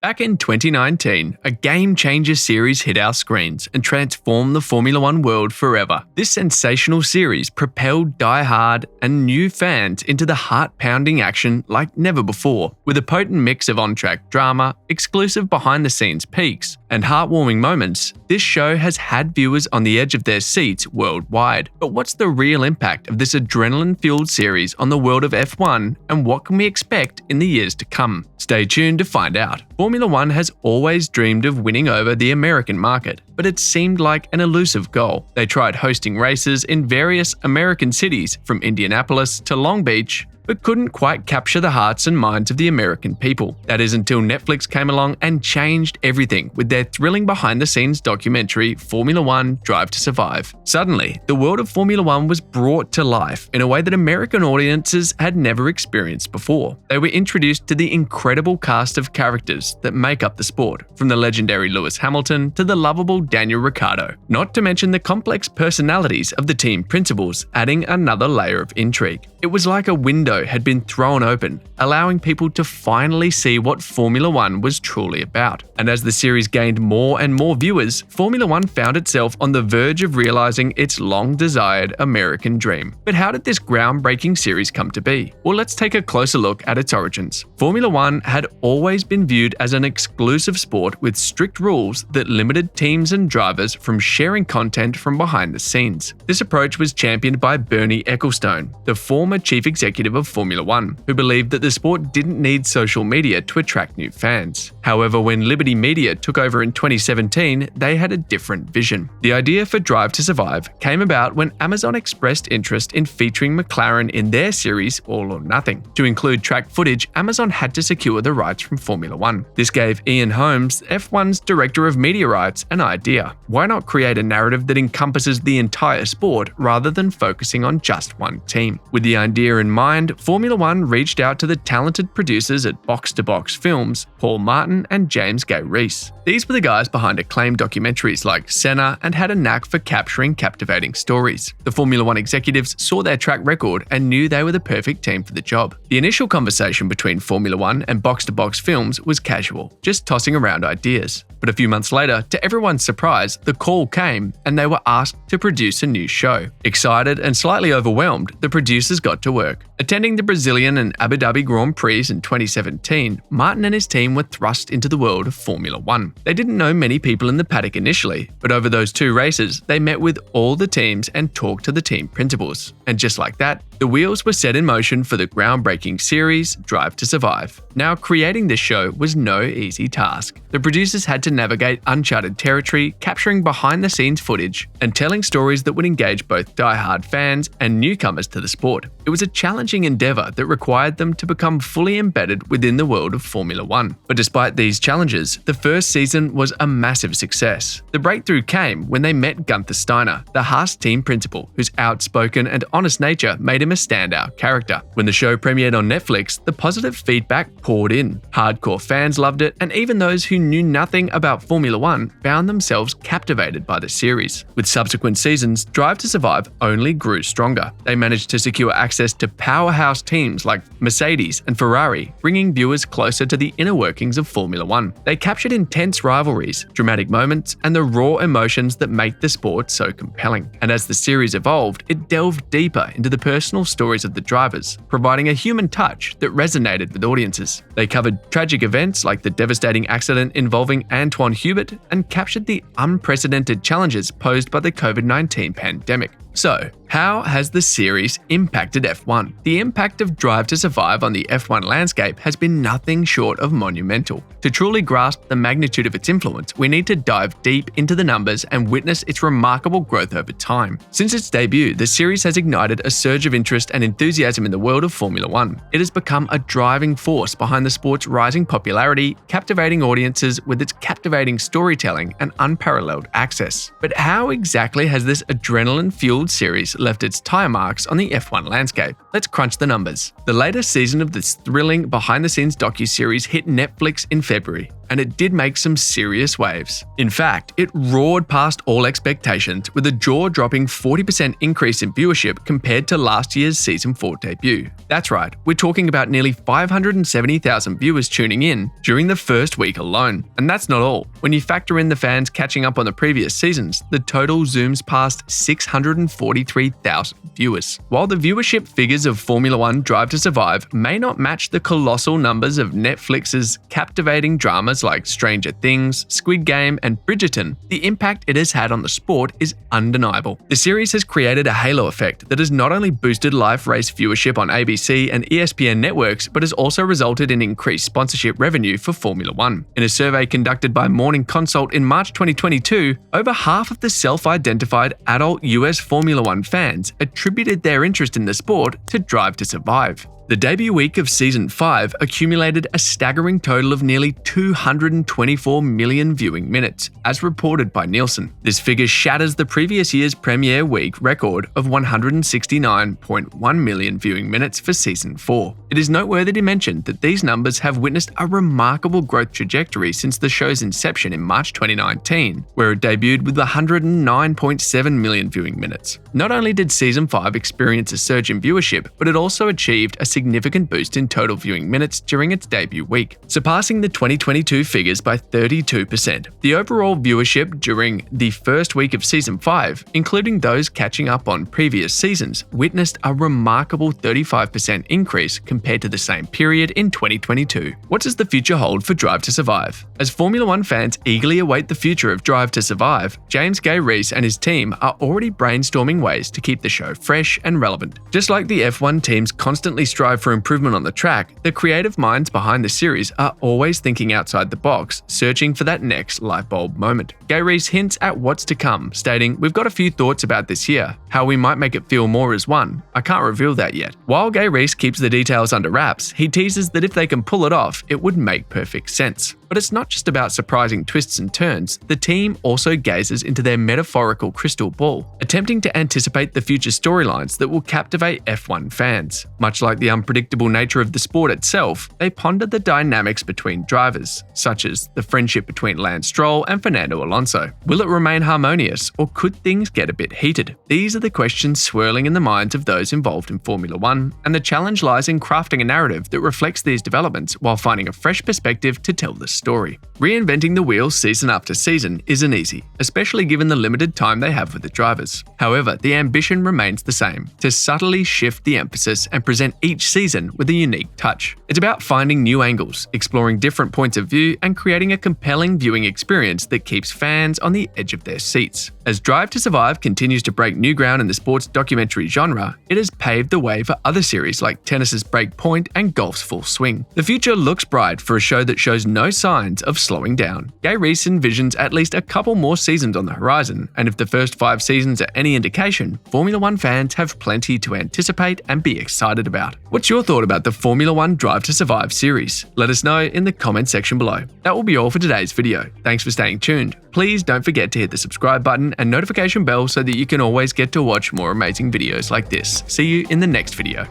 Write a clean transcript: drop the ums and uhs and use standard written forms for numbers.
Back in 2019, a game-changer series hit our screens and transformed the Formula One world forever. This sensational series propelled die-hard and new fans into the heart-pounding action like never before. With a potent mix of on-track drama, exclusive behind-the-scenes peaks, and heartwarming moments, this show has had viewers on the edge of their seats worldwide. But what's the real impact of this adrenaline-fueled series on the world of F1, and what can we expect in the years to come? Stay tuned to find out. Formula One has always dreamed of winning over the American market, but it seemed like an elusive goal. They tried hosting races in various American cities, from Indianapolis to Long Beach, but couldn't quite capture the hearts and minds of the American people. That is until Netflix came along and changed everything with their thrilling behind-the-scenes documentary Formula One: Drive to Survive. Suddenly, the world of Formula One was brought to life in a way that American audiences had never experienced before. They were introduced to the incredible cast of characters that make up the sport, from the legendary Lewis Hamilton to the lovable Daniel Ricciardo, not to mention the complex personalities of the team principals, adding another layer of intrigue. It was like a window had been thrown open, allowing people to finally see what Formula One was truly about. And as the series gained more and more viewers, Formula One found itself on the verge of realizing its long-desired American dream. But how did this groundbreaking series come to be? Well, let's take a closer look at its origins. Formula One had always been viewed as an exclusive sport with strict rules that limited teams and drivers from sharing content from behind the scenes. This approach was championed by Bernie Ecclestone, the former chief executive of Formula One, who believed that the sport didn't need social media to attract new fans. However, when Liberty Media took over in 2017, they had a different vision. The idea for Drive to Survive came about when Amazon expressed interest in featuring McLaren in their series All or Nothing. To include track footage, Amazon had to secure the rights from Formula One. This gave Ian Holmes, F1's director of media rights, an idea. Why not create a narrative that encompasses the entire sport rather than focusing on just one team? With the idea in mind, Formula One reached out to the talented producers at Box to Box Films, Paul Martin and James Gay Reese. These were the guys behind acclaimed documentaries like Senna and had a knack for capturing captivating stories. The Formula One executives saw their track record and knew they were the perfect team for the job. The initial conversation between Formula One and Box to Box Films was casual, just tossing around ideas. But a few months later, to everyone's surprise, the call came and they were asked to produce a new show. Excited and slightly overwhelmed, the producers got to work. Attending the Brazilian and Abu Dhabi Grand Prix in 2017, Martin and his team were thrust into the world of Formula One. They didn't know many people in the paddock initially, but over those 2 races, they met with all the teams and talked to the team principals. And just like that, the wheels were set in motion for the groundbreaking series Drive to Survive. Now, creating this show was no easy task. The producers had to navigate uncharted territory, capturing behind-the-scenes footage, and telling stories that would engage both die-hard fans and newcomers to the sport. It was a challenging endeavor that required them to become fully embedded within the world of Formula One. But despite these challenges, the first season was a massive success. The breakthrough came when they met Gunther Steiner, the Haas team principal, whose outspoken and honest nature made him a standout character. When the show premiered on Netflix, the positive feedback poured in. Hardcore fans loved it, and even those who knew nothing about Formula One found themselves captivated by the series. With subsequent seasons, Drive to Survive only grew stronger. They managed to secure access to powerhouse teams like Mercedes and Ferrari, bringing viewers closer to the inner workings of Formula One. They captured intense rivalries, dramatic moments, and the raw emotions that make the sport so compelling. And as the series evolved, it delved deeper into the personal stories of the drivers, providing a human touch that resonated with audiences. They covered tragic events like the devastating accident involving Antoine Hubert and captured the unprecedented challenges posed by the COVID-19 pandemic. So, how has the series impacted F1? The impact of Drive to Survive on the F1 landscape has been nothing short of monumental. To truly grasp the magnitude of its influence, we need to dive deep into the numbers and witness its remarkable growth over time. Since its debut, the series has ignited a surge of interest and enthusiasm in the world of Formula One. It has become a driving force behind the sport's rising popularity, captivating audiences with its captivating storytelling and unparalleled access. But how exactly has this adrenaline-fueled series left its tire marks on the F1 landscape? Let's crunch the numbers. The latest season of this thrilling behind-the-scenes docuseries hit Netflix in February. and it did make some serious waves. In fact, it roared past all expectations with a jaw-dropping 40% increase in viewership compared to last year's Season 4 debut. That's right, we're talking about nearly 570,000 viewers tuning in during the first week alone. And that's not all. When you factor in the fans catching up on the previous seasons, the total zooms past 643,000 viewers. While the viewership figures of Formula One Drive to Survive may not match the colossal numbers of Netflix's captivating dramas like Stranger Things, Squid Game, and Bridgerton, the impact it has had on the sport is undeniable. The series has created a halo effect that has not only boosted live race viewership on ABC and ESPN networks, but has also resulted in increased sponsorship revenue for Formula One. In a survey conducted by Morning Consult in March 2022, over half of the self-identified adult US Formula One fans attributed their interest in the sport to Drive to Survive. The debut week of Season 5 accumulated a staggering total of nearly 224 million viewing minutes, as reported by Nielsen. This figure shatters the previous year's premiere week record of 169.1 million viewing minutes for Season 4. It is noteworthy to mention that these numbers have witnessed a remarkable growth trajectory since the show's inception in March 2019, where it debuted with 109.7 million viewing minutes. Not only did Season 5 experience a surge in viewership, but it also achieved a significant boost in total viewing minutes during its debut week, surpassing the 2022 figures by 32%. The overall viewership during the first week of Season 5, including those catching up on previous seasons, witnessed a remarkable 35% increase compared to the same period in 2022. What does the future hold for Drive to Survive? As Formula One fans eagerly await the future of Drive to Survive, James Gay Reese and his team are already brainstorming ways to keep the show fresh and relevant. Just like the F1 teams constantly strive for improvement on the track, the creative minds behind the series are always thinking outside the box, searching for that next lightbulb moment. Gay Reese hints at what's to come, stating, "We've got a few thoughts about this year, how we might make it feel more as one. I can't reveal that yet." While Gay Reese keeps the details under wraps, he teases that if they can pull it off, it would make perfect sense. But it's not just about surprising twists and turns, the team also gazes into their metaphorical crystal ball, attempting to anticipate the future storylines that will captivate F1 fans. Much like the unpredictable nature of the sport itself, they ponder the dynamics between drivers, such as the friendship between Lance Stroll and Fernando Alonso. Will it remain harmonious, or could things get a bit heated? These are the questions swirling in the minds of those involved in Formula One, and the challenge lies in crafting a narrative that reflects these developments while finding a fresh perspective to tell the story. Reinventing the wheel season after season isn't easy, especially given the limited time they have with the drivers. However, the ambition remains the same, to subtly shift the emphasis and present each season with a unique touch. It's about finding new angles, exploring different points of view, and creating a compelling viewing experience that keeps fans on the edge of their seats. As Drive to Survive continues to break new ground in the sports documentary genre, it has paved the way for other series like tennis's Break Point and golf's Full Swing. The future looks bright for a show that shows no signs of slowing down. Gay Reese envisions at least a couple more seasons on the horizon, and if the first 5 seasons are any indication, Formula One fans have plenty to anticipate and be excited about. What's your thought about the Formula One Drive to Survive series? Let us know in the comment section below. That will be all for today's video. Thanks for staying tuned. Please don't forget to hit the subscribe button and notification bell so that you can always get to watch more amazing videos like this. See you in the next video.